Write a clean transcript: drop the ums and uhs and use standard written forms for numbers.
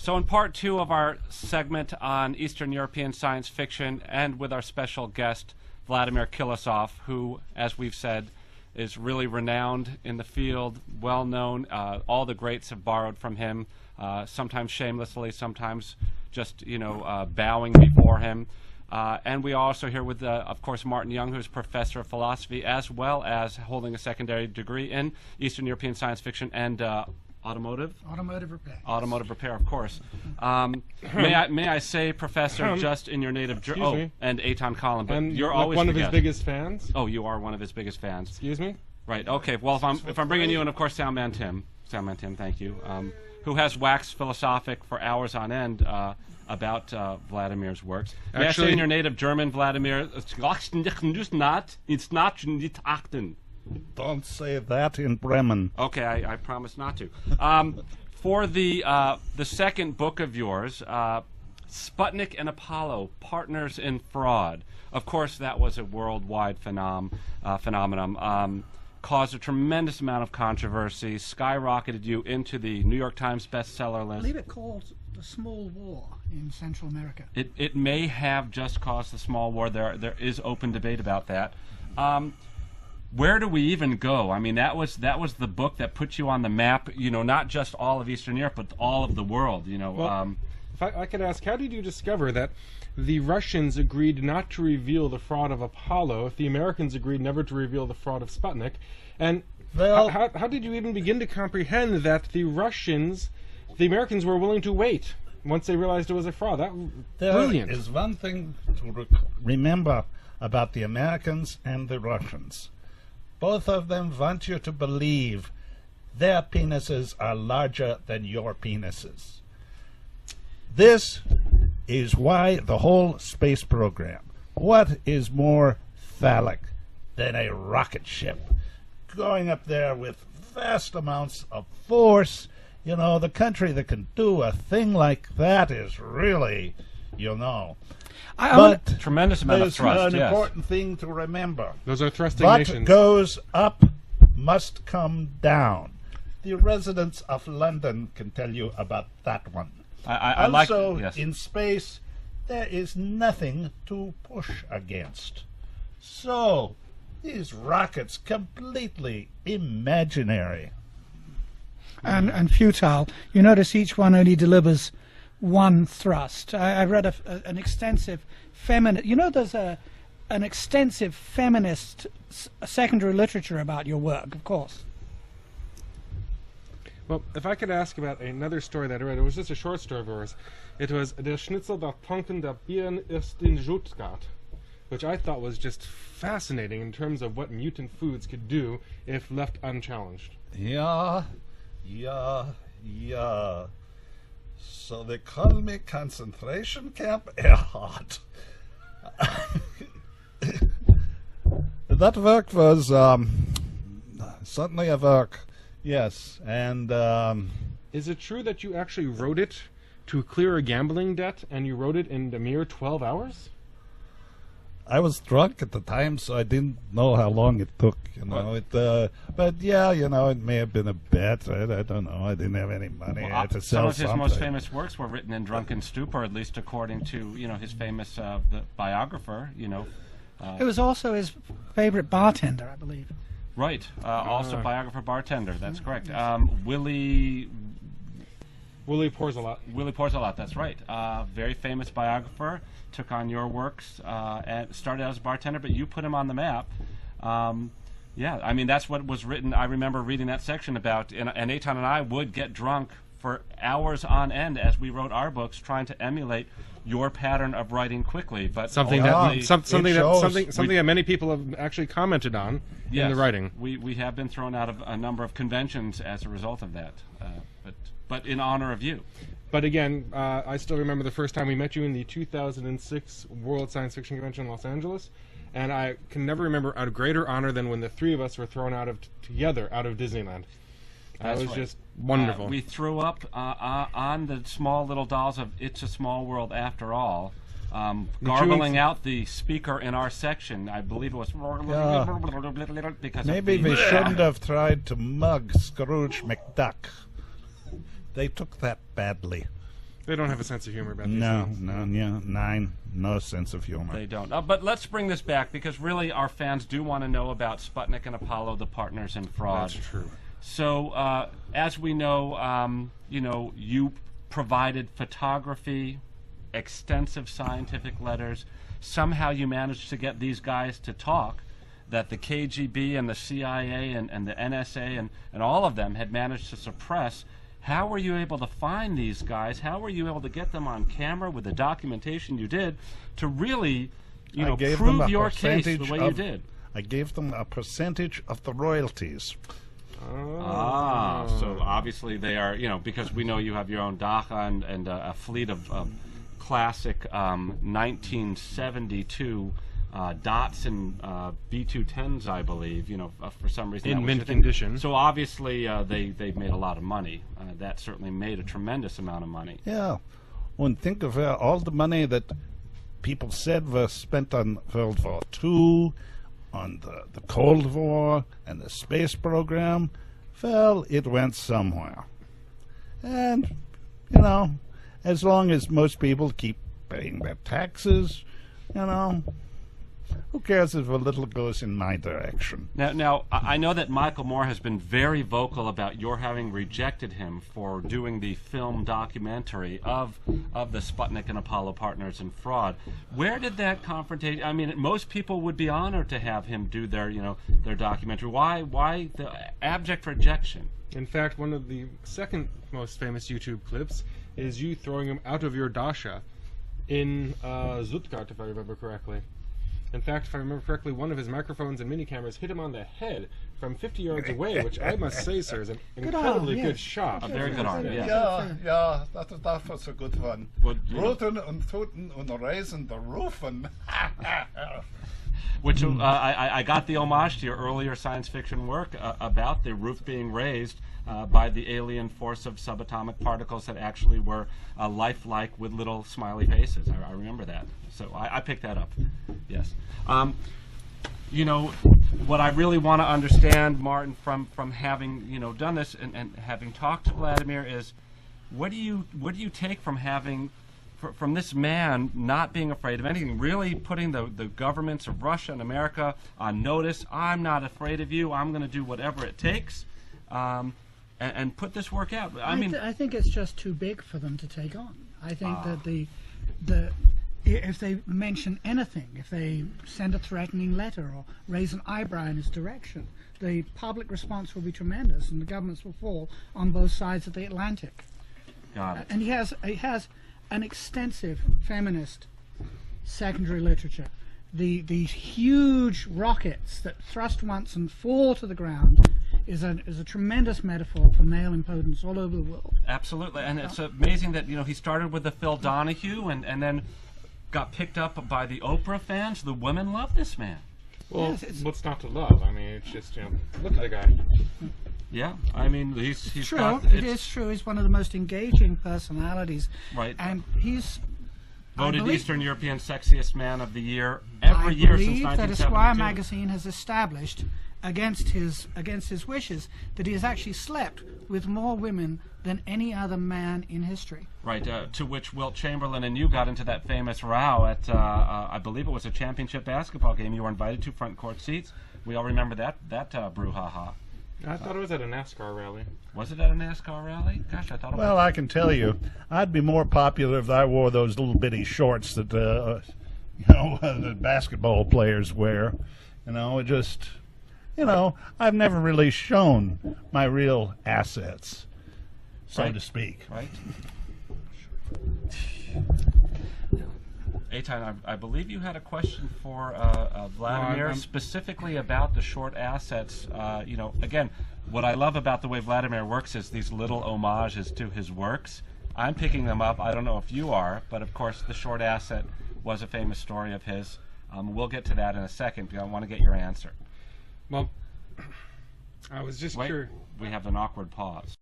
So in part two of our segment on Eastern European science fiction, and with our special guest, Vladimir Killusov, who, as we've said, is really renowned in the field, well known. All the greats have borrowed from him, sometimes shamelessly, sometimes just, bowing before him. And we are also here with, of course, Martin Young, who's professor of philosophy, as well as holding a secondary degree in Eastern European science fiction and automotive repair. Automotive repair, of course. May I say, Professor, just in your native Germany, and Eitan Collin, but and you're always one of his biggest fans. Oh, you are one of his biggest fans. Excuse me. Right. Okay. Well, if I'm bringing you in, of course, Soundman Tim, thank you, who has waxed philosophic for hours on end about Vladimir's works. May I say in your native German, Vladimir? It's not. Don't say that in Bremen. Okay, I promise not to. For the second book of yours, Sputnik and Apollo, Partners in Fraud. Of course, that was a worldwide phenomenon. Caused a tremendous amount of controversy, skyrocketed you into the New York Times bestseller list. I believe it called the Small War in Central America. It may have just caused the small war. There is open debate about that. Where do we even go? I mean, that was the book that put you on the map, not just all of Eastern Europe, but all of the world, Well, if I could ask, how did you discover that the Russians agreed not to reveal the fraud of Apollo if the Americans agreed never to reveal the fraud of Sputnik? And how did you even begin to comprehend that the Americans were willing to wait once they realized it was a fraud? Brilliant. There is one thing to remember about the Americans and the Russians. Both of them want you to believe their penises are larger than your penises. This is why the whole space program. What is more phallic than a rocket ship going up there with vast amounts of force? The country that can do a thing like that is really, But tremendous amount of thrust. There's an important thing to remember. Those are thrusting nations. What goes up must come down. The residents of London can tell you about that one. Also, in space, there is nothing to push against. So, these rockets completely imaginary. And futile. You notice each one only delivers one thrust. I read an extensive feminist. There's an extensive feminist secondary literature about your work, of course. Well, if I could ask about another story that I read, it was just a short story of yours. It was Der Schnitzel der Tonken der Bieren ist in Stuttgart, which I thought was just fascinating in terms of what mutant foods could do if left unchallenged. Yeah. So they call me concentration camp Erhard. That work was certainly a work, yes. And is it true that you actually wrote it to clear a gambling debt, and you wrote it in a mere 12 hours? I was drunk at the time, so I didn't know how long it took. But yeah, it may have been a bet. I don't know. I didn't have any money. I had to sell some of his most famous works were written in drunken stupor, at least according to his famous the biographer. It was also his favorite bartender, I believe. Right. Also biographer bartender. That's correct. Willie Pours a Lot. Willie Pours a Lot. That's right. Very famous biographer. Took on your works and started out as a bartender, but you put him on the map. That's what was written. I remember reading that section about, and Eitan and I would get drunk for hours on end as we wrote our books, trying to emulate your pattern of writing quickly. But something that many people have actually commented on in the writing. We have been thrown out of a number of conventions as a result of that, but in honor of you. But again, I still remember the first time we met you in the 2006 World Science Fiction Convention in Los Angeles, and I can never remember a greater honor than when the three of us were thrown together out of Disneyland. That was just wonderful. We threw up on the small little dolls of It's a Small World After All, garbling out the speaker in our section. I believe it was... because maybe we shouldn't have tried to mug Scrooge McDuck. They took that badly. They don't have a sense of humor about these No, things. no sense of humor. They don't. But let's bring this back, because really our fans do want to know about Sputnik and Apollo, the partners in fraud. That's true. So, as we know, you provided photography, extensive scientific letters. Somehow you managed to get these guys to talk, that the KGB and the CIA and the NSA and all of them had managed to suppress. How were you able to find these guys? How were you able to get them on camera with the documentation you did to really, prove your case the way you did? I gave them a percentage of the royalties. So obviously they are, because we know you have your own Dacha and a fleet of classic 1972 Datsun B210s, I believe, for some reason. In that was mint your thing. condition. So obviously they made a lot of money. That certainly made a tremendous amount of money. Yeah. And think of all the money that people said was spent on World War II, on the Cold War, and the space program. Well, it went somewhere. And, as long as most people keep paying their taxes, who cares if a little goes in my direction? Now, I know that Michael Moore has been very vocal about your having rejected him for doing the film documentary of the Sputnik and Apollo partners in fraud. Where did that confrontation? I mean, most people would be honored to have him do their documentary. Why the abject rejection? In fact, one of the second most famous YouTube clips is you throwing him out of your Dacia in Stuttgart, if I remember correctly. In fact, if I remember correctly, one of his microphones and mini cameras hit him on the head from 50 yards away, which I must say, sir, is an incredibly good shot. A very good arm, yeah. Yeah, that was a good one. Roten und Toten und Raisen the Roof. Which I got the homage to your earlier science fiction work about the roof being raised by the alien force of subatomic particles that actually were lifelike with little smiley faces. I remember that. So I picked that up. Yes. What I really want to understand, Martin, from having done this and having talked to Vladimir is, what do you take from having from this man not being afraid of anything, really putting the governments of Russia and America on notice? I'm not afraid of you. I'm going to do whatever it takes, and put this work out. I think it's just too big for them to take on. I think that if they mention anything, if they send a threatening letter or raise an eyebrow in his direction, the public response will be tremendous, and the governments will fall on both sides of the Atlantic. Got it. And he has an extensive feminist secondary literature. The huge rockets that thrust once and fall to the ground is a tremendous metaphor for male impotence all over the world. Absolutely, and it's amazing that he started with the Phil Donahue and then got picked up by the Oprah fans. The women love this man. Well, what's not to love? I mean, it's just look at the guy. Yeah, I mean, he's true. It is true. He's one of the most engaging personalities. Right. And he's voted Eastern European Sexiest Man of the Year every year since 1972. I believe that Esquire magazine has established, against his wishes, that he has actually slept with more women than any other man in history. Right, to which Wilt Chamberlain and you got into that famous row at, I believe it was a championship basketball game. You were invited to front court seats. We all remember that brouhaha. I thought it was at a NASCAR rally. Was it at a NASCAR rally? Gosh, I thought it was. Well, I can tell you, I'd be more popular if I wore those little bitty shorts that, the basketball players wear. I've never really shown my real assets, so to speak. Right. Eitan, I believe you had a question for Vladimir, specifically about the short assets. Again, what I love about the way Vladimir works is these little homages to his works. I'm picking them up. I don't know if you are, but of course the short asset was a famous story of his. We'll get to that in a second, because I want to get your answer. Well, I was just curious. We have an awkward pause.